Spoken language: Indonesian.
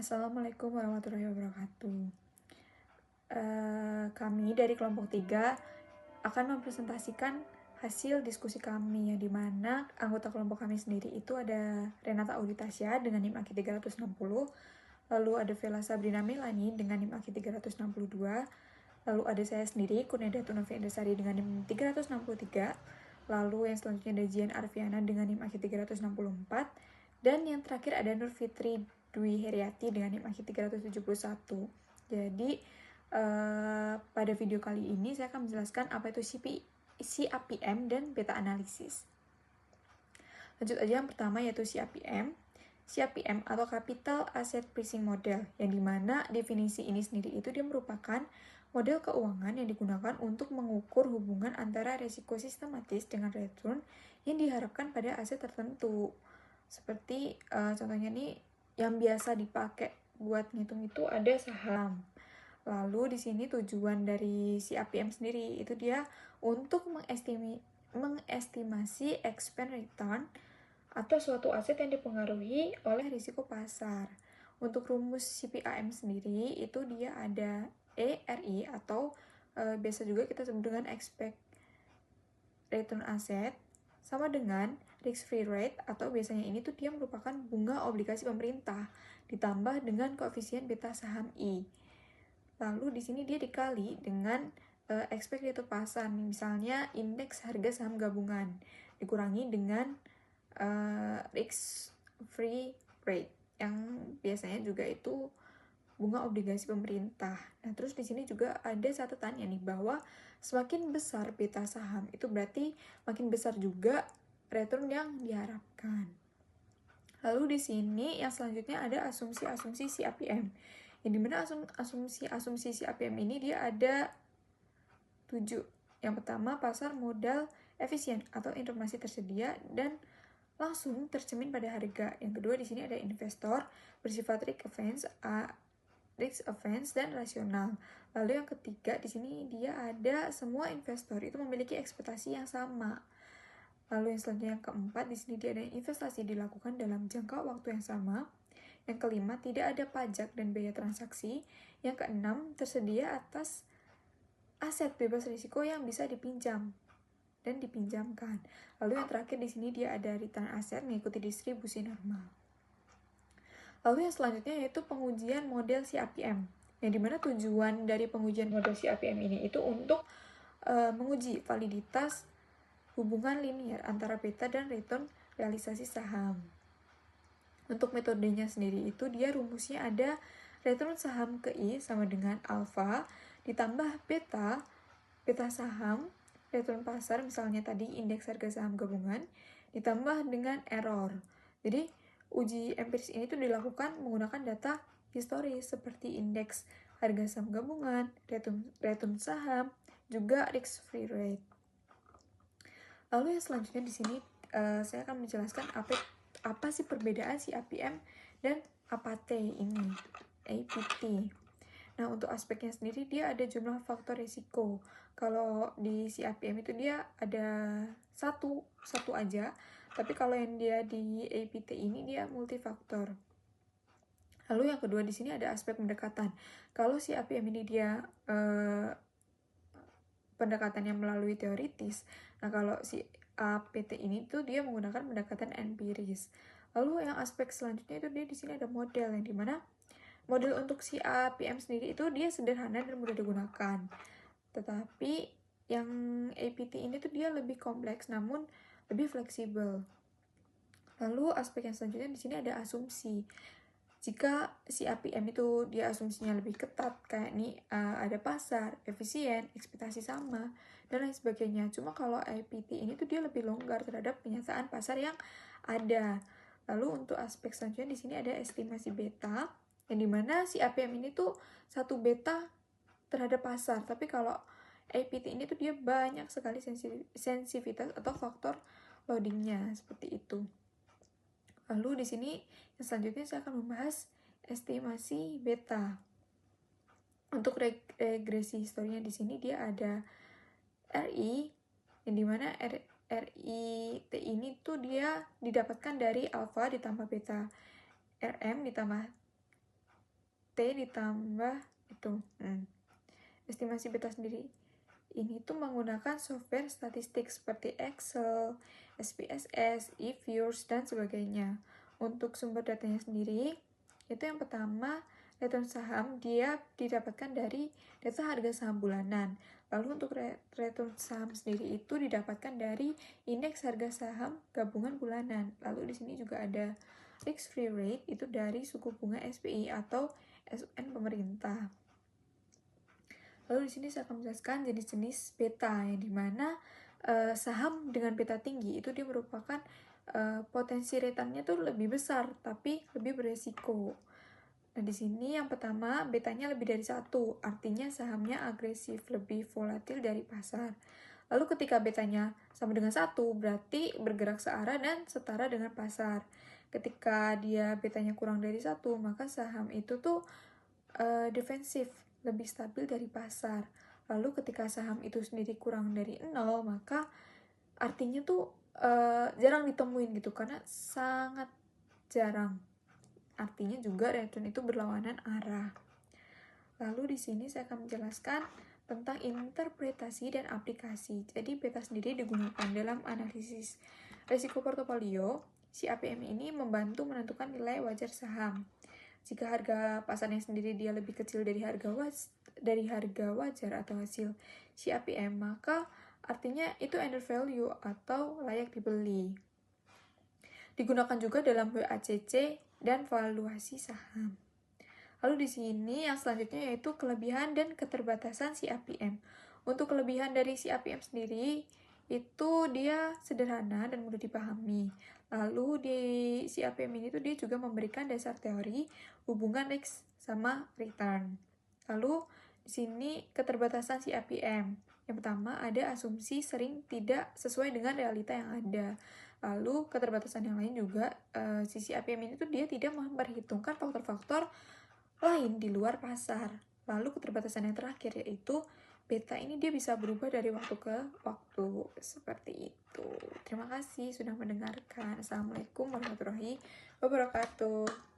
Assalamualaikum warahmatullahi wabarakatuh. Kami dari kelompok 3 akan mempresentasikan hasil diskusi kami, yang dimana anggota kelompok kami sendiri itu ada Renata Auditasya dengan NIM AKI 360, lalu ada Vela Sabrina Melani dengan NIM AKI 362, lalu ada saya sendiri Kurnia Novi Endasari dengan NIM 363, lalu yang selanjutnya ada Jian Arfiana dengan NIM AKI 364, dan yang terakhir ada Nur Fitri Dwi Heriati dengan NIM AKI 371. Jadi pada video kali ini saya akan menjelaskan apa itu CAPM dan beta analisis. Lanjut aja, yang pertama yaitu CAPM. CAPM atau Capital Asset Pricing Model, yang dimana definisi ini sendiri itu dia merupakan model keuangan yang digunakan untuk mengukur hubungan antara risiko sistematis dengan return yang diharapkan pada aset tertentu. Seperti contohnya nih yang biasa dipakai buat ngitung itu ada saham. Lalu di sini tujuan dari si APM sendiri itu dia untuk mengestimasi expected return atau suatu aset yang dipengaruhi oleh risiko pasar. Untuk rumus CPAM sendiri itu dia ada ERI atau biasa juga kita sebut dengan expect return asset sama dengan risk free rate, atau biasanya ini tuh dia merupakan bunga obligasi pemerintah ditambah dengan koefisien beta saham I. Lalu di sini dia dikali dengan expected return pasar, misalnya indeks harga saham gabungan dikurangi dengan risk free rate yang biasanya juga itu bunga obligasi pemerintah. Nah, terus di sini juga ada catatannya nih bahwa semakin besar beta saham itu berarti makin besar juga return yang diharapkan. Lalu di sini yang selanjutnya ada asumsi-asumsi CAPM. Yang dimana asumsi CAPM ini dia ada 7. Yang pertama, pasar modal efisien atau informasi tersedia dan langsung tercermin pada harga. Yang kedua di sini ada investor bersifat risk advance dan rasional. Lalu yang ketiga di sini dia ada semua investor itu memiliki ekspektasi yang sama. Lalu yang selanjutnya yang keempat di sini dia ada investasi dilakukan dalam jangka waktu yang sama. Yang kelima, tidak ada pajak dan biaya transaksi. Yang keenam, tersedia atas aset bebas risiko yang bisa dipinjam dan dipinjamkan. Lalu yang terakhir di sini dia ada return aset mengikuti distribusi normal. Lalu yang selanjutnya yaitu pengujian model CAPM. Yang dimana tujuan dari pengujian model CAPM ini itu untuk menguji validitas hubungan linear antara beta dan return realisasi saham. Untuk metodenya sendiri itu dia rumusnya ada return saham ke I sama dengan alfa ditambah beta saham, return pasar misalnya tadi indeks harga saham gabungan, ditambah dengan error. Jadi uji empiris ini tuh dilakukan menggunakan data historis seperti indeks harga saham gabungan, return saham, juga risk free rate. Lalu yang selanjutnya di sini saya akan menjelaskan apa sih perbedaan CAPM dan APT ini, APT. Nah, untuk aspeknya sendiri dia ada jumlah faktor risiko. Kalau di CAPM itu dia ada satu aja, tapi kalau yang dia di APT ini dia multifaktor. Lalu yang kedua di sini ada aspek pendekatan. Kalau CAPM ini dia pendekatannya melalui teoritis. Nah, kalau si APT ini tuh dia menggunakan pendekatan empiris. Lalu yang aspek selanjutnya itu dia di sini ada model, yang dimana model untuk si APM sendiri itu dia sederhana dan mudah digunakan. Tetapi yang APT ini tuh dia lebih kompleks namun lebih fleksibel. Lalu aspek yang selanjutnya di sini ada asumsi. Jika si APM itu dia asumsinya lebih ketat, kayak nih ada pasar, efisien, ekspektasi sama, dan lain sebagainya. Cuma kalau APT ini tuh dia lebih longgar terhadap kenyataan pasar yang ada. Lalu untuk aspek selanjutnya di sini ada estimasi beta, yang dimana si APM ini tuh satu beta terhadap pasar. Tapi kalau APT ini tuh dia banyak sekali sensitivitas atau faktor loadingnya seperti itu. Lalu di sini yang selanjutnya saya akan membahas estimasi beta. Untuk regresi historinya di sini dia ada RI, yang dimana RIT ini tuh dia didapatkan dari alfa ditambah beta RM ditambah ditambah itu. Estimasi beta sendiri ini tuh menggunakan software statistik seperti Excel, SPSS, eViews, dan sebagainya. Untuk sumber datanya sendiri, itu yang pertama, return saham dia didapatkan dari data harga saham bulanan. Lalu untuk return saham sendiri itu didapatkan dari indeks harga saham gabungan bulanan. Lalu di sini juga ada risk-free rate, itu dari suku bunga SPI atau SUN pemerintah. Lalu di sini saya akan menjelaskan jenis-jenis beta, yang dimana saham dengan beta tinggi itu dia merupakan potensi returnnya tuh lebih besar tapi lebih beresiko. Nah di sini yang pertama betanya lebih dari 1, artinya sahamnya agresif, lebih volatil dari pasar. Lalu ketika betanya sama dengan 1, berarti bergerak searah dan setara dengan pasar. Ketika dia betanya kurang dari 1, maka saham itu tuh defensif, lebih stabil dari pasar. Lalu ketika saham itu sendiri kurang dari 0, maka artinya tuh jarang ditemuin gitu, karena sangat jarang. Artinya juga return itu berlawanan arah. Lalu di sini saya akan menjelaskan tentang interpretasi dan aplikasi. Jadi beta sendiri digunakan dalam analisis risiko portofolio. Si APM ini membantu menentukan nilai wajar saham. Jika harga pasarnya sendiri dia lebih kecil dari harga wajar atau hasil CAPM, maka artinya itu under value atau layak dibeli. Digunakan juga dalam WACC dan valuasi saham. Lalu di sini yang selanjutnya yaitu kelebihan dan keterbatasan CAPM. Untuk kelebihan dari CAPM sendiri itu dia sederhana dan mudah dipahami. Lalu di CAPM ini tuh dia juga memberikan dasar teori hubungan risk sama return. Lalu di sini keterbatasan CAPM. Yang pertama ada asumsi sering tidak sesuai dengan realita yang ada. Lalu keterbatasan yang lain juga si CAPM ini tuh dia tidak memperhitungkan faktor-faktor lain di luar pasar. Lalu keterbatasan yang terakhir yaitu beta ini dia bisa berubah dari waktu ke waktu, seperti itu. Terima kasih sudah mendengarkan. Assalamualaikum warahmatullahi wabarakatuh.